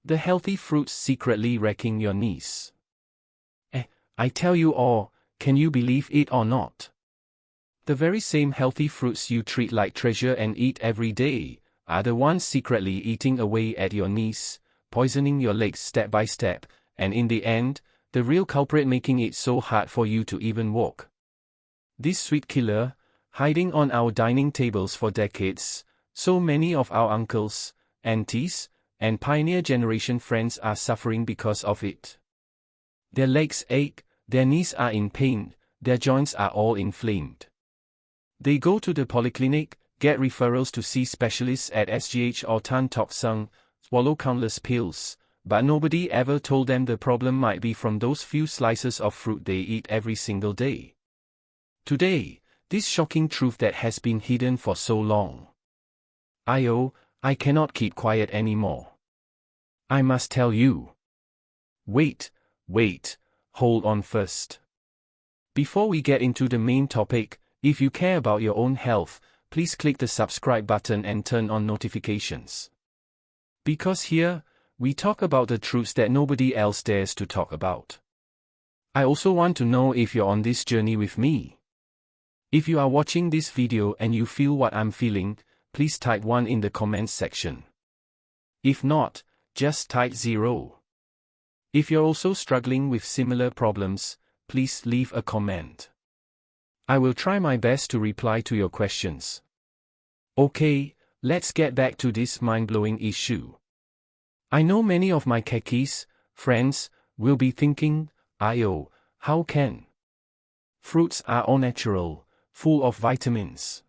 The healthy fruits secretly wrecking your knees. I tell you all, can you believe it or not? The very same healthy fruits you treat like treasure and eat every day, are the ones secretly eating away at your knees, poisoning your legs step by step, and in the end, the real culprit making it so hard for you to even walk. This sweet killer, hiding on our dining tables for decades, so many of our uncles, aunties, and pioneer generation friends are suffering because of it. Their legs ache, their knees are in pain, their joints are all inflamed. They go to the polyclinic, get referrals to see specialists at SGH or Tan Tock Seng, swallow countless pills, but nobody ever told them the problem might be from those few slices of fruit they eat every single day. Today, this shocking truth that has been hidden for so long. I cannot keep quiet anymore. I must tell you. Wait, hold on first. Before we get into the main topic, if you care about your own health, please click the subscribe button and turn on notifications. Because here, we talk about the truths that nobody else dares to talk about. I also want to know if you're on this journey with me. If you are watching this video and you feel what I'm feeling, please type 1 in the comments section. If not, just type 0. If you're also struggling with similar problems, please leave a comment. I will try my best to reply to your questions. Okay, let's get back to this mind-blowing issue. I know many of my kekis, friends, will be thinking, how can? Fruits are all natural, full of vitamins.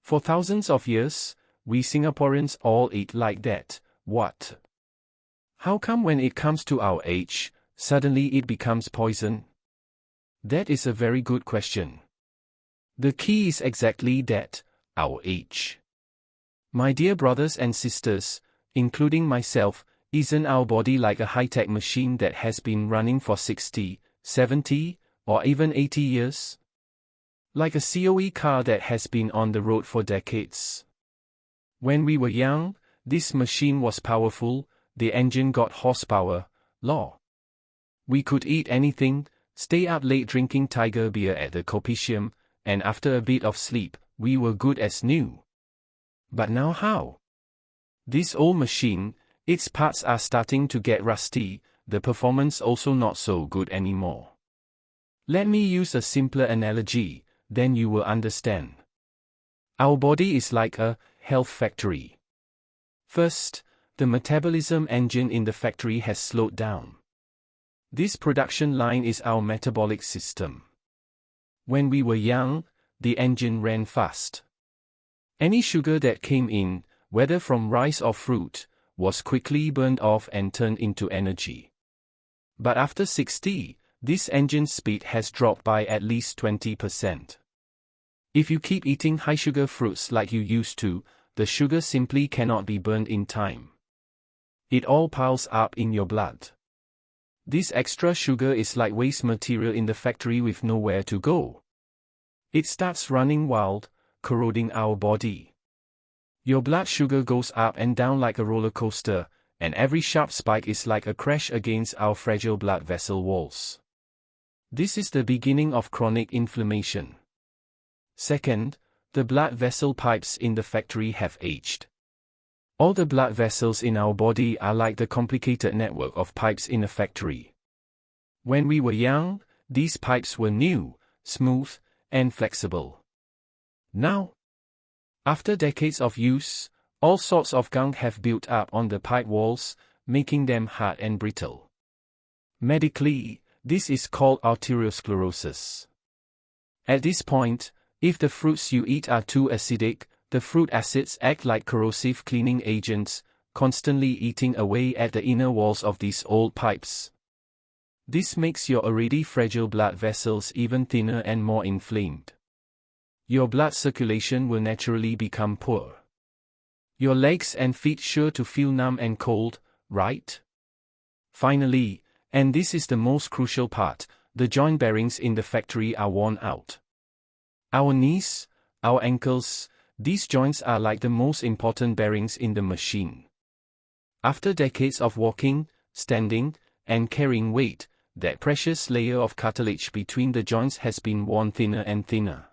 For thousands of years, we Singaporeans all eat like that, what? How come when it comes to our age, suddenly it becomes poison? That is a very good question. The key is exactly that, our age. My dear brothers and sisters, including myself, isn't our body like a high-tech machine that has been running for 60, 70, or even 80 years? Like a COE car that has been on the road for decades. When we were young, this machine was powerful, the engine got horsepower, We could eat anything, stay up late drinking tiger beer at the Copicium, and after a bit of sleep, we were good as new. But now how? This old machine, its parts are starting to get rusty, the performance also not so good anymore. Let me use a simpler analogy, then you will understand. Our body is like a health factory. First, the metabolism engine in the factory has slowed down. This production line is our metabolic system. When we were young, the engine ran fast. Any sugar that came in, whether from rice or fruit, was quickly burned off and turned into energy. But after 60, this engine's speed has dropped by at least 20%. If you keep eating high-sugar fruits like you used to, the sugar simply cannot be burned in time. It all piles up in your blood. This extra sugar is like waste material in the factory with nowhere to go. It starts running wild, corroding our body. Your blood sugar goes up and down like a roller coaster, and every sharp spike is like a crash against our fragile blood vessel walls. This is the beginning of chronic inflammation. Second, the blood vessel pipes in the factory have aged. All the blood vessels in our body are like the complicated network of pipes in a factory. When we were young, these pipes were new, smooth, and flexible. Now, after decades of use, all sorts of gunk have built up on the pipe walls, making them hard and brittle. Medically, this is called arteriosclerosis. At this point, if the fruits you eat are too acidic, the fruit acids act like corrosive cleaning agents, constantly eating away at the inner walls of these old pipes. This makes your already fragile blood vessels even thinner and more inflamed. Your blood circulation will naturally become poor. Your legs and feet sure to feel numb and cold, right? Finally, and this is the most crucial part, the joint bearings in the factory are worn out. Our knees, our ankles, these joints are like the most important bearings in the machine. After decades of walking, standing, and carrying weight, that precious layer of cartilage between the joints has been worn thinner and thinner.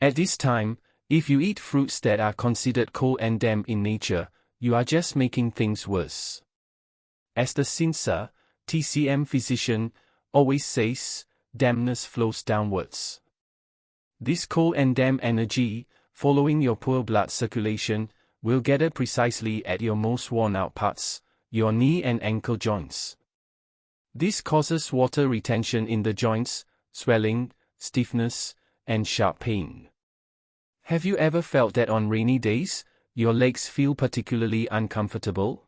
At this time, if you eat fruits that are considered cold and damp in nature, you are just making things worse. As the Sinsa, TCM physician, always says, dampness flows downwards. This cold and damp energy, following your poor blood circulation, will gather precisely at your most worn-out parts, your knee and ankle joints. This causes water retention in the joints, swelling, stiffness, and sharp pain. Have you ever felt that on rainy days, your legs feel particularly uncomfortable?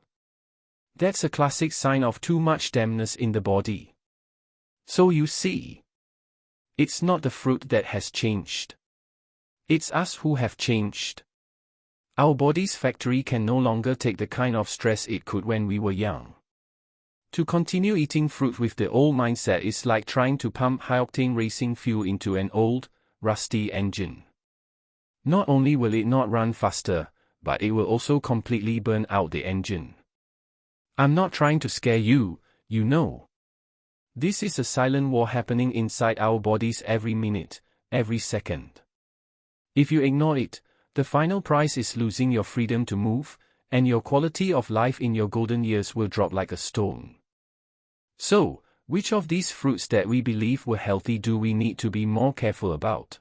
That's a classic sign of too much dampness in the body. So you see, it's not the fruit that has changed. It's us who have changed. Our body's factory can no longer take the kind of stress it could when we were young. To continue eating fruit with the old mindset is like trying to pump high-octane racing fuel into an old, rusty engine. Not only will it not run faster, but it will also completely burn out the engine. I'm not trying to scare you, you know. This is a silent war happening inside our bodies every minute, every second. If you ignore it, the final price is losing your freedom to move, and your quality of life in your golden years will drop like a stone. So, which of these fruits that we believe were healthy do we need to be more careful about?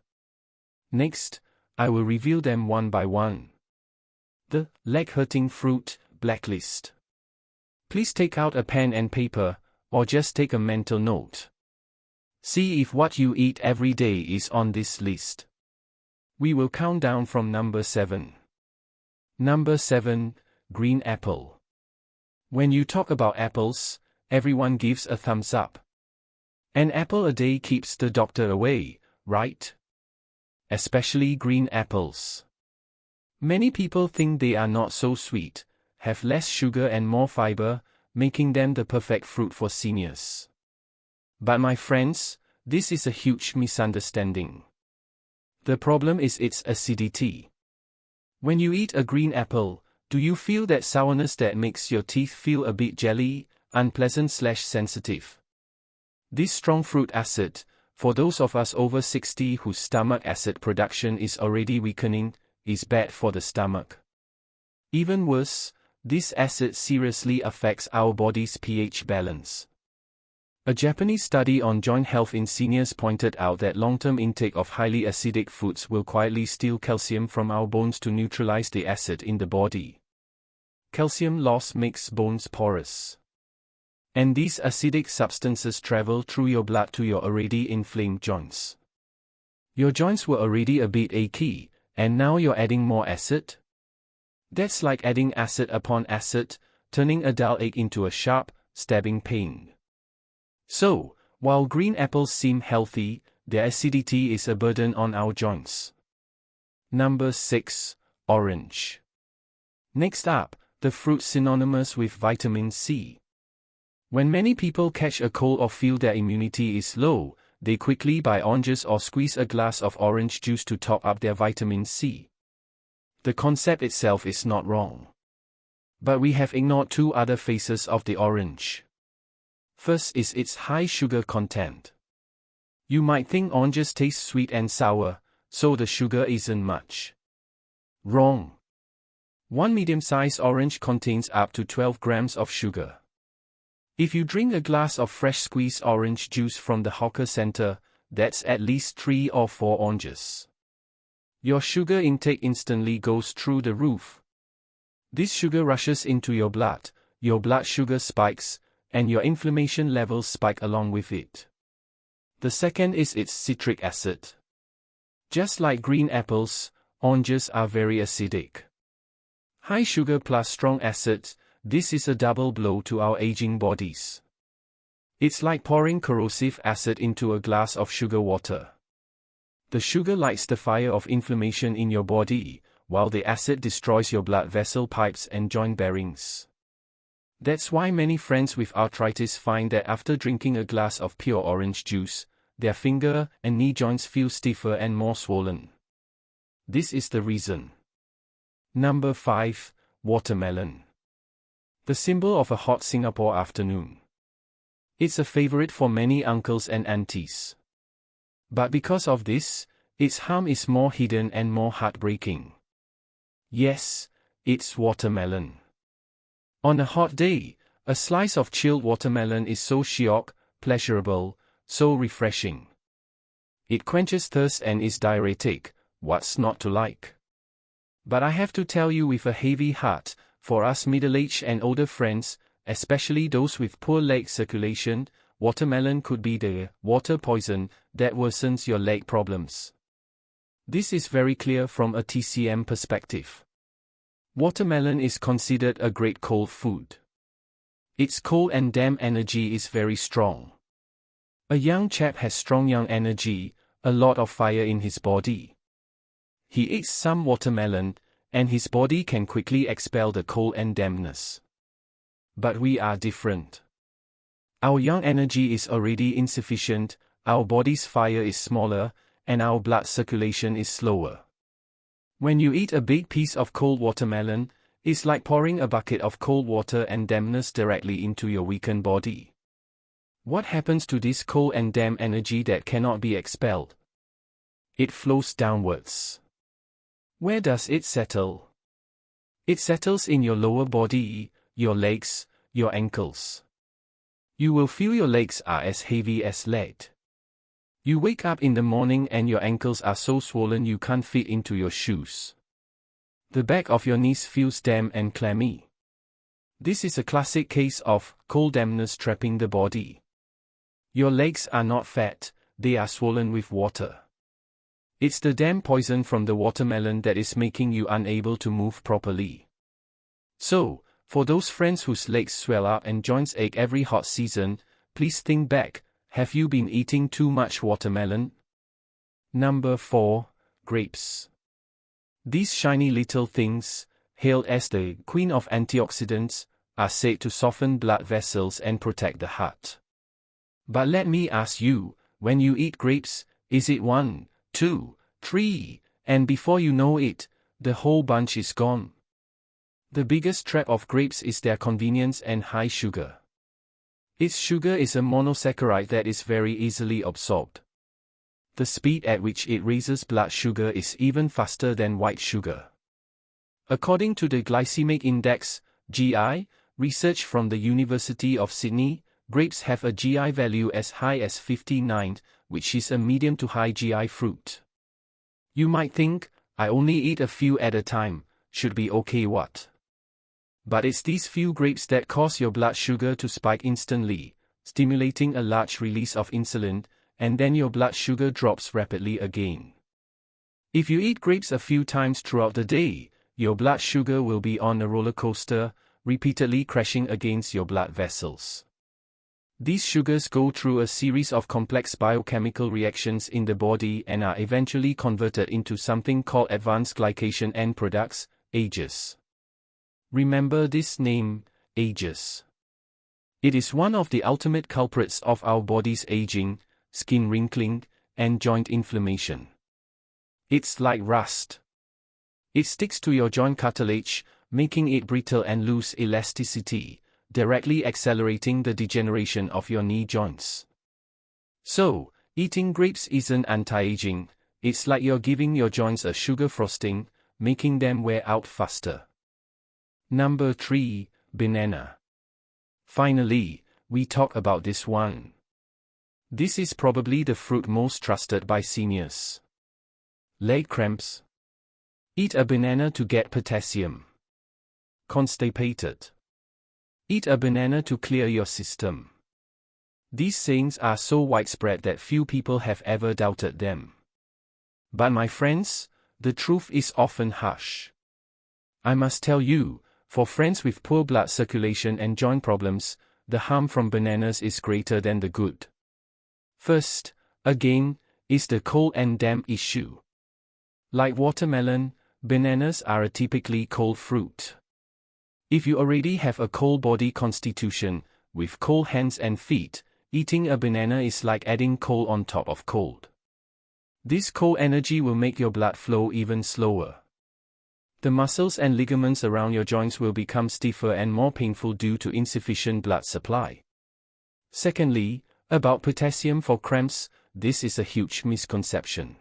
Next, I will reveal them one by one. The leg-hurting fruit blacklist. Please take out a pen and paper, or just take a mental note. See if what you eat every day is on this list. We will count down from number 7. Number 7, green apple. When you talk about apples, everyone gives a thumbs up. An apple a day keeps the doctor away, right? Especially green apples. Many people think they are not so sweet, have less sugar and more fiber, making them the perfect fruit for seniors. But my friends, this is a huge misunderstanding. The problem is its acidity. When you eat a green apple, do you feel that sourness that makes your teeth feel a bit jelly, unpleasant/sensitive? This strong fruit acid, for those of us over 60 whose stomach acid production is already weakening, is bad for the stomach. Even worse, this acid seriously affects our body's pH balance. A Japanese study on joint health in seniors pointed out that long-term intake of highly acidic foods will quietly steal calcium from our bones to neutralize the acid in the body. Calcium loss makes bones porous. And these acidic substances travel through your blood to your already inflamed joints. Your joints were already a bit achy, and now you're adding more acid? That's like adding acid upon acid, turning a dull ache into a sharp, stabbing pain. So, while green apples seem healthy, their acidity is a burden on our joints. Number 6, orange. Next up, the fruit synonymous with vitamin C. When many people catch a cold or feel their immunity is low, they quickly buy oranges or squeeze a glass of orange juice to top up their vitamin C. The concept itself is not wrong. But we have ignored two other faces of the orange. First is its high sugar content. You might think oranges taste sweet and sour, so the sugar isn't much. Wrong. One medium-sized orange contains up to 12 grams of sugar. If you drink a glass of fresh squeezed orange juice from the hawker center, that's at least 3 or 4 oranges. Your sugar intake instantly goes through the roof. This sugar rushes into your blood sugar spikes, and your inflammation levels spike along with it. The second is its citric acid. Just like green apples, oranges are very acidic. High sugar plus strong acid, this is a double blow to our aging bodies. It's like pouring corrosive acid into a glass of sugar water. The sugar lights the fire of inflammation in your body, while the acid destroys your blood vessel pipes and joint bearings. That's why many friends with arthritis find that after drinking a glass of pure orange juice, their finger and knee joints feel stiffer and more swollen. This is the reason. Number 5, watermelon. The symbol of a hot Singapore afternoon. It's a favorite for many uncles and aunties. But because of this, its harm is more hidden and more heartbreaking. Yes, it's watermelon. On a hot day, a slice of chilled watermelon is so chic, pleasurable, so refreshing. It quenches thirst and is diuretic, what's not to like? But I have to tell you with a heavy heart, for us middle-aged and older friends, especially those with poor leg circulation, watermelon could be the water poison that worsens your leg problems. This is very clear from a TCM perspective. Watermelon is considered a great cold food. Its cold and damp energy is very strong. A young chap has strong young energy, a lot of fire in his body. He eats some watermelon, and his body can quickly expel the cold and dampness. But we are different. Our young energy is already insufficient, our body's fire is smaller, and our blood circulation is slower. When you eat a big piece of cold watermelon, it's like pouring a bucket of cold water and dampness directly into your weakened body. What happens to this cold and damp energy that cannot be expelled? It flows downwards. Where does it settle? It settles in your lower body, your legs, your ankles. You will feel your legs are as heavy as lead. You wake up in the morning and your ankles are so swollen you can't fit into your shoes. The back of your knees feels damp and clammy. This is a classic case of cold dampness trapping the body. Your legs are not fat, they are swollen with water. It's the damp poison from the watermelon that is making you unable to move properly. So, for those friends whose legs swell up and joints ache every hot season, please think back, have you been eating too much watermelon? Number 4. Grapes. These shiny little things, hailed as the queen of antioxidants, are said to soften blood vessels and protect the heart. But let me ask you, when you eat grapes, is it 1, 2, 3, and before you know it, the whole bunch is gone? The biggest trap of grapes is their convenience and high sugar. Its sugar is a monosaccharide that is very easily absorbed. The speed at which it raises blood sugar is even faster than white sugar. According to the glycemic index, GI, research from the University of Sydney, grapes have a GI value as high as 59, which is a medium to high GI fruit. You might think, I only eat a few at a time, should be okay what? But it's these few grapes that cause your blood sugar to spike instantly, stimulating a large release of insulin, and then your blood sugar drops rapidly again. If you eat grapes a few times throughout the day, your blood sugar will be on a roller coaster, repeatedly crashing against your blood vessels. These sugars go through a series of complex biochemical reactions in the body and are eventually converted into something called advanced glycation end products, AGEs. Remember this name, AGEs. It is one of the ultimate culprits of our body's aging, skin wrinkling, and joint inflammation. It's like rust. It sticks to your joint cartilage, making it brittle and lose elasticity, directly accelerating the degeneration of your knee joints. So, eating grapes isn't anti-aging, it's like you're giving your joints a sugar frosting, making them wear out faster. Number 3, banana. Finally, we talk about this one. This is probably the fruit most trusted by seniors. Leg cramps? Eat a banana to get potassium. Constipated? Eat a banana to clear your system. These sayings are so widespread that few people have ever doubted them. But my friends, the truth is often harsh. I must tell you, for friends with poor blood circulation and joint problems, the harm from bananas is greater than the good. First, again, is the cold and damp issue. Like watermelon, bananas are a typically cold fruit. If you already have a cold body constitution, with cold hands and feet, eating a banana is like adding coal on top of cold. This cold energy will make your blood flow even slower. The muscles and ligaments around your joints will become stiffer and more painful due to insufficient blood supply. Secondly, about potassium for cramps, this is a huge misconception.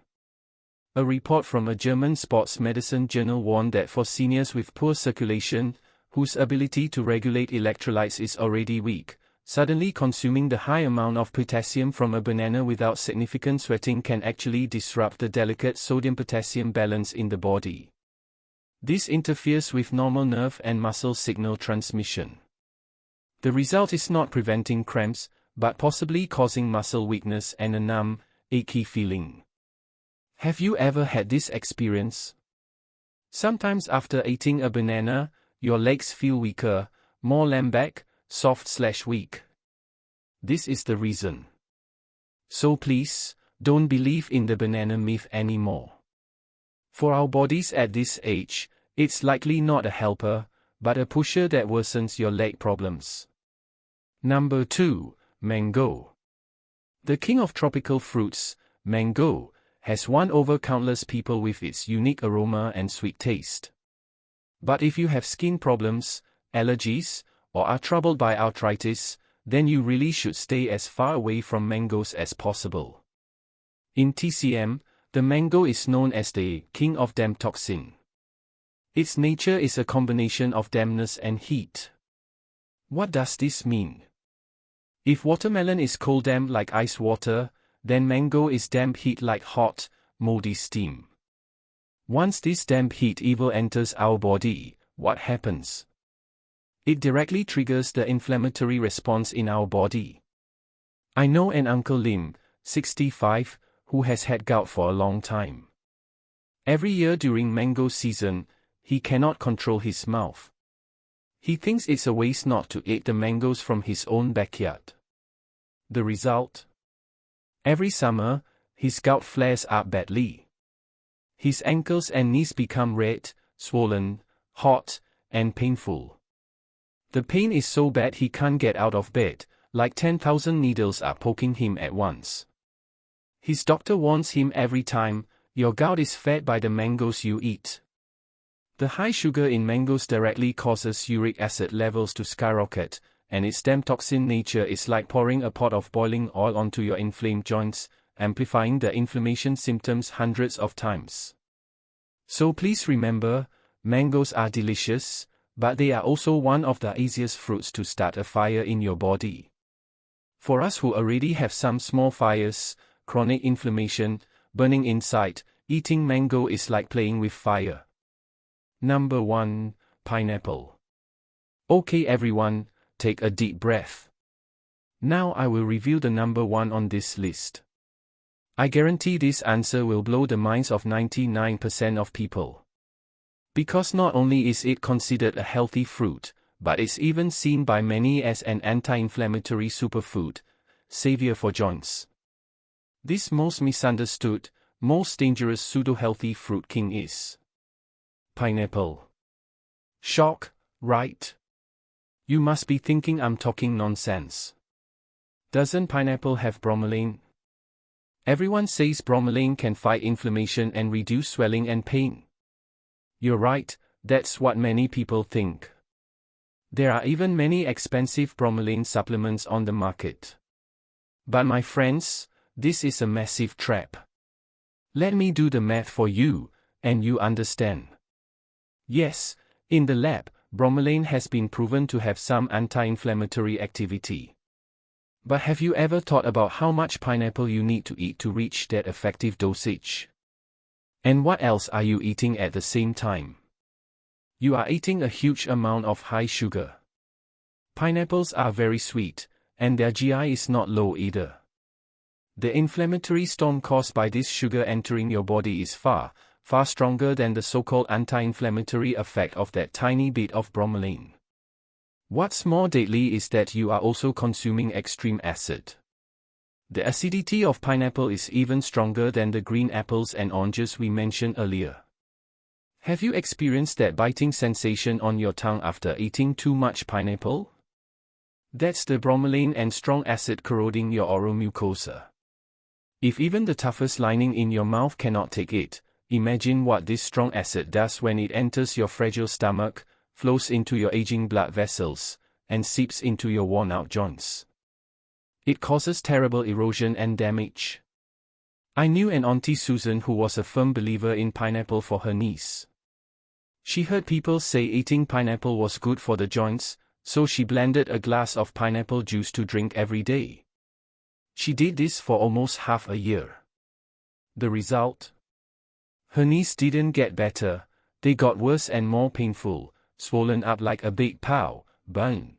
A report from a German sports medicine journal warned that for seniors with poor circulation, whose ability to regulate electrolytes is already weak, suddenly consuming the high amount of potassium from a banana without significant sweating can actually disrupt the delicate sodium-potassium balance in the body. This interferes with normal nerve and muscle signal transmission. The result is not preventing cramps, but possibly causing muscle weakness and a numb, achy feeling. Have you ever had this experience? Sometimes after eating a banana, your legs feel weaker, more lamb-back, soft/weak. This is the reason. So please, don't believe in the banana myth anymore. For our bodies at this age, it's likely not a helper, but a pusher that worsens your leg problems. Number 2, mango. The king of tropical fruits, mango, has won over countless people with its unique aroma and sweet taste. But if you have skin problems, allergies, or are troubled by arthritis, then you really should stay as far away from mangoes as possible. In TCM, the mango is known as the king of damp toxin. Its nature is a combination of dampness and heat. What does this mean? If watermelon is cold damp like ice water, then mango is damp heat like hot, moldy steam. Once this damp heat evil enters our body, what happens? It directly triggers the inflammatory response in our body. I know an Uncle Lim, 65, who has had gout for a long time. Every year during mango season, he cannot control his mouth. He thinks it's a waste not to eat the mangoes from his own backyard. The result? Every summer, his gout flares up badly. His ankles and knees become red, swollen, hot, and painful. The pain is so bad he can't get out of bed, like 10,000 needles are poking him at once. His doctor warns him every time, your gout is fed by the mangoes you eat. The high sugar in mangoes directly causes uric acid levels to skyrocket, and its damp toxin nature is like pouring a pot of boiling oil onto your inflamed joints, amplifying the inflammation symptoms hundreds of times. So please remember, mangoes are delicious, but they are also one of the easiest fruits to start a fire in your body. For us who already have some small fires, chronic inflammation, burning inside, eating mango is like playing with fire. Number 1, pineapple. Okay everyone, take a deep breath. Now I will reveal the number 1 on this list. I guarantee this answer will blow the minds of 99% of people. Because not only is it considered a healthy fruit, but it's even seen by many as an anti-inflammatory superfood, savior for joints. This most misunderstood, most dangerous pseudo-healthy fruit king is pineapple. Shock, right? You must be thinking I'm talking nonsense. Doesn't pineapple have bromelain? Everyone says bromelain can fight inflammation and reduce swelling and pain. You're right, that's what many people think. There are even many expensive bromelain supplements on the market. But my friends, this is a massive trap. Let me do the math for you, and you understand. Yes, in the lab, bromelain has been proven to have some anti-inflammatory activity. But have you ever thought about how much pineapple you need to eat to reach that effective dosage? And what else are you eating at the same time? You are eating a huge amount of high sugar. Pineapples are very sweet, and their GI is not low either. The inflammatory storm caused by this sugar entering your body is far, far stronger than the so-called anti-inflammatory effect of that tiny bit of bromelain. What's more deadly is that you are also consuming extreme acid. The acidity of pineapple is even stronger than the green apples and oranges we mentioned earlier. Have you experienced that biting sensation on your tongue after eating too much pineapple? That's the bromelain and strong acid corroding your oral mucosa. If even the toughest lining in your mouth cannot take it, imagine what this strong acid does when it enters your fragile stomach, flows into your aging blood vessels, and seeps into your worn-out joints. It causes terrible erosion and damage. I knew an Auntie Susan who was a firm believer in pineapple for her niece. She heard people say eating pineapple was good for the joints, so she blended a glass of pineapple juice to drink every day. She did this for almost half a year. The result? Her knees didn't get better, they got worse and more painful, swollen up like a big bone.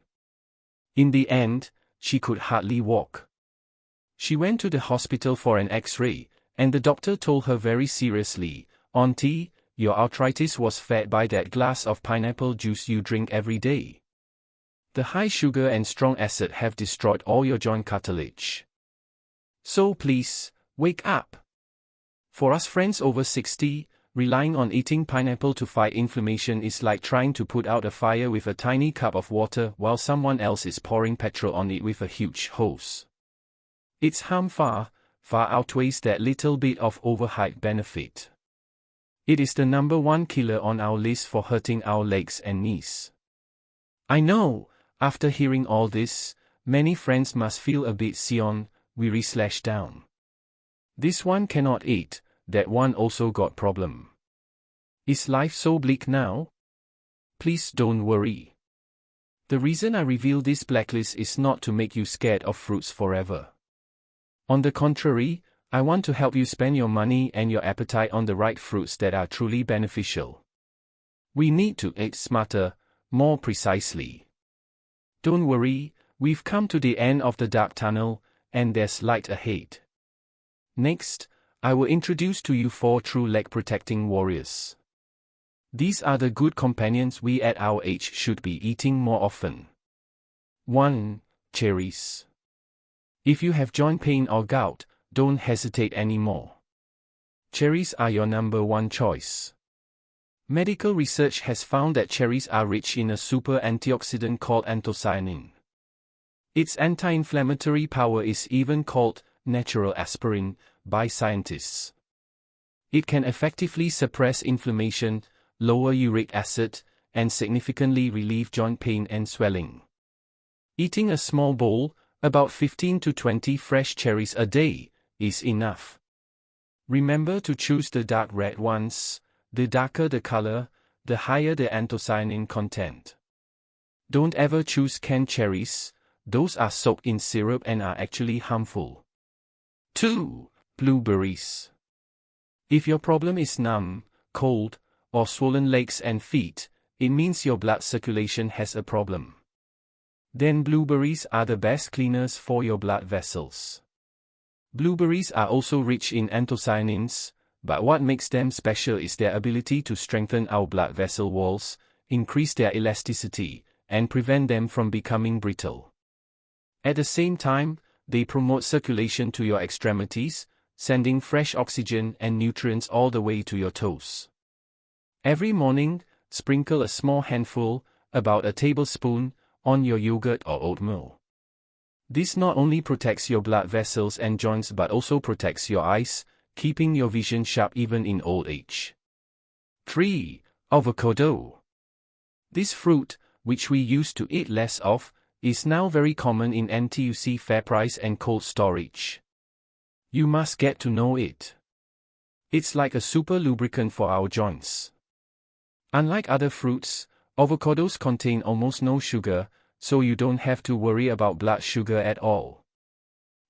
In the end, she could hardly walk. She went to the hospital for an X-ray, and the doctor told her very seriously, "Auntie, your arthritis was fed by that glass of pineapple juice you drink every day. The high sugar and strong acid have destroyed all your joint cartilage. So please, wake up." For us friends over 60, relying on eating pineapple to fight inflammation is like trying to put out a fire with a tiny cup of water while someone else is pouring petrol on it with a huge hose. Its harm far outweighs that little bit of overhyped benefit. It is the #1 killer on our list for hurting our legs and knees. I know, after hearing all this, many friends must feel a bit weary/down. This one cannot eat, that one also got problem. Is life so bleak now? Please don't worry. The reason I reveal this blacklist is not to make you scared of fruits forever. On the contrary, I want to help you spend your money and your appetite on the right fruits that are truly beneficial. We need to eat smarter, more precisely. Don't worry, we've come to the end of the dark tunnel, and there's light ahead. Next, I will introduce to you 4 true leg-protecting warriors. These are the good companions we at our age should be eating more often. 1. Cherries. If you have joint pain or gout, don't hesitate anymore. Cherries are your #1 choice. Medical research has found that cherries are rich in a super antioxidant called anthocyanin. Its anti-inflammatory power is even called natural aspirin by scientists. It can effectively suppress inflammation, lower uric acid, and significantly relieve joint pain and swelling. Eating a small bowl, about 15 to 20 fresh cherries a day, is enough. Remember to choose the dark red ones. The darker the color, the higher the anthocyanin content. Don't ever choose canned cherries, those are soaked in syrup and are actually harmful. 2. Blueberries. If your problem is numb, cold, or swollen legs and feet, it means your blood circulation has a problem. Then blueberries are the best cleaners for your blood vessels. Blueberries are also rich in anthocyanins, but what makes them special is their ability to strengthen our blood vessel walls, increase their elasticity, and prevent them from becoming brittle. At the same time, they promote circulation to your extremities, sending fresh oxygen and nutrients all the way to your toes. Every morning, sprinkle a small handful, about a tablespoon, on your yogurt or oatmeal. This not only protects your blood vessels and joints but also protects your eyes, keeping your vision sharp even in old age. 3. Avocado. This fruit, which we used to eat less of, is now very common in NTUC FairPrice and cold storage. You must get to know it. It's like a super lubricant for our joints. Unlike other fruits, avocados contain almost no sugar, so you don't have to worry about blood sugar at all.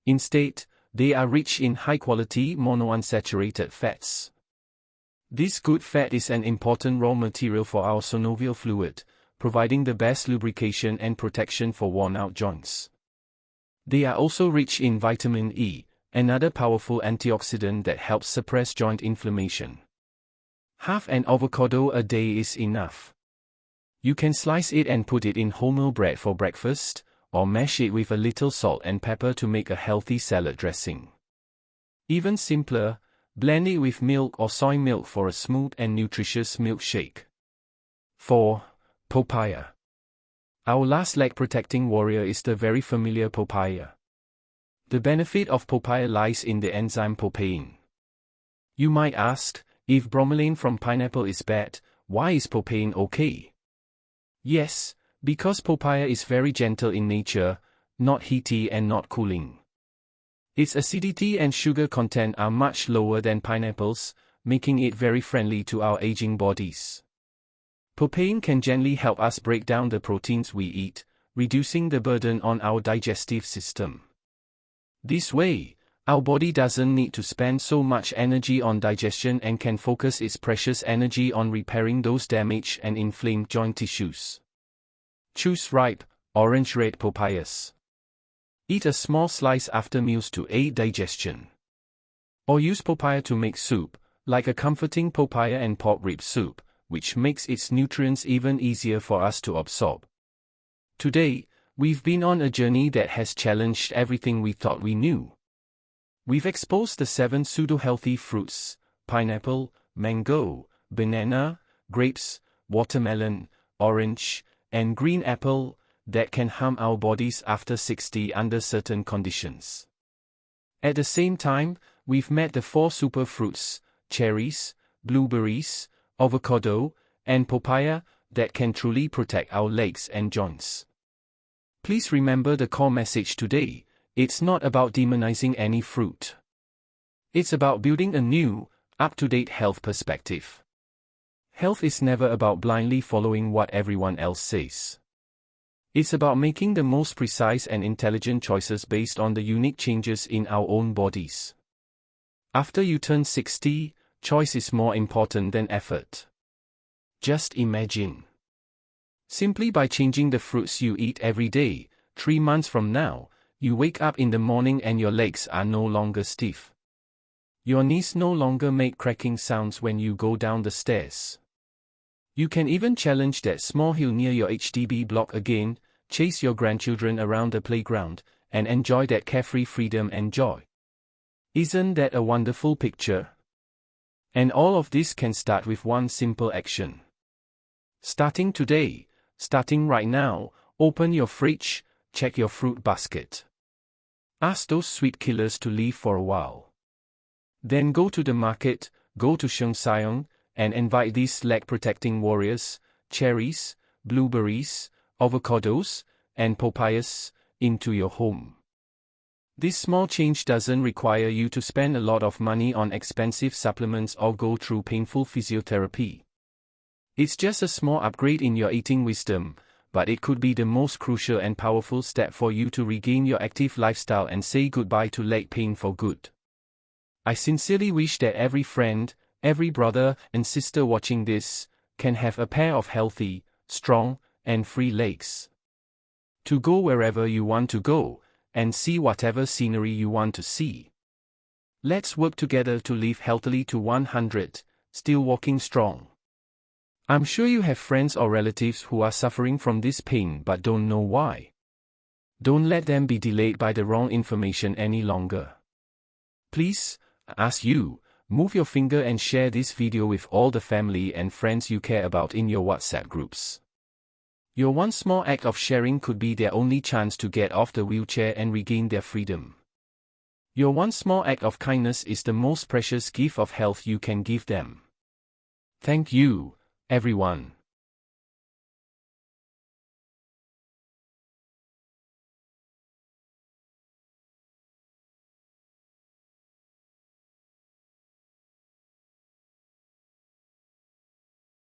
Instead, they are rich in high-quality monounsaturated fats. This good fat is an important raw material for our synovial fluid, providing the best lubrication and protection for worn-out joints. They are also rich in vitamin E, another powerful antioxidant that helps suppress joint inflammation. Half an avocado a day is enough. You can slice it and put it in wholemeal bread for breakfast, or mash it with a little salt and pepper to make a healthy salad dressing. Even simpler, blend it with milk or soy milk for a smooth and nutritious milkshake. 4. Papaya. Our last leg-protecting warrior is the very familiar papaya. The benefit of papaya lies in the enzyme papain. You might ask, If bromelain from pineapple is bad, why is papain okay? Yes, because papaya is very gentle in nature, not heaty and not cooling. Its acidity and sugar content are much lower than pineapple's, making it very friendly to our aging bodies. Papain can gently help us break down the proteins we eat, reducing the burden on our digestive system. This way, our body doesn't need to spend so much energy on digestion and can focus its precious energy on repairing those damaged and inflamed joint tissues. Choose ripe, orange-red papayas. Eat a small slice after meals to aid digestion. Or use papaya to make soup, like a comforting papaya and pork rib soup, which makes its nutrients even easier for us to absorb. Today, we've been on a journey that has challenged everything we thought we knew. We've exposed the 7 pseudo-healthy fruits: pineapple, mango, banana, grapes, watermelon, orange, and green apple, that can harm our bodies after 60 under certain conditions. At the same time, we've met the 4 superfruits: cherries, blueberries, avocado, and papaya, that can truly protect our legs and joints. Please remember the core message today: it's not about demonizing any fruit. It's about building a new, up-to-date health perspective. Health is never about blindly following what everyone else says. It's about making the most precise and intelligent choices based on the unique changes in our own bodies. After you turn 60, choice is more important than effort. Just imagine. Simply by changing the fruits you eat every day, 3 months from now, you wake up in the morning and your legs are no longer stiff. Your knees no longer make cracking sounds when you go down the stairs. You can even challenge that small hill near your HDB block again, chase your grandchildren around the playground, and enjoy that carefree freedom and joy. Isn't that a wonderful picture? And all of this can start with one simple action. Starting today, starting right now, open your fridge, check your fruit basket. Ask those sweet killers to leave for a while. Then go to the market, go to Sheng Siong, and invite these leg-protecting warriors, cherries, blueberries, avocados, and papayas, into your home. This small change doesn't require you to spend a lot of money on expensive supplements or go through painful physiotherapy. It's just a small upgrade in your eating wisdom, but it could be the most crucial and powerful step for you to regain your active lifestyle and say goodbye to leg pain for good. I sincerely wish that every friend, every brother and sister watching this, can have a pair of healthy, strong, and free legs. To go wherever you want to go, and see whatever scenery you want to see. Let's work together to live healthily to 100, still walking strong. I'm sure you have friends or relatives who are suffering from this pain but don't know why. Don't let them be delayed by the wrong information any longer. Please, I ask you, move your finger and share this video with all the family and friends you care about in your WhatsApp groups. Your one small act of sharing could be their only chance to get off the wheelchair and regain their freedom. Your one small act of kindness is the most precious gift of health you can give them. Thank you, everyone.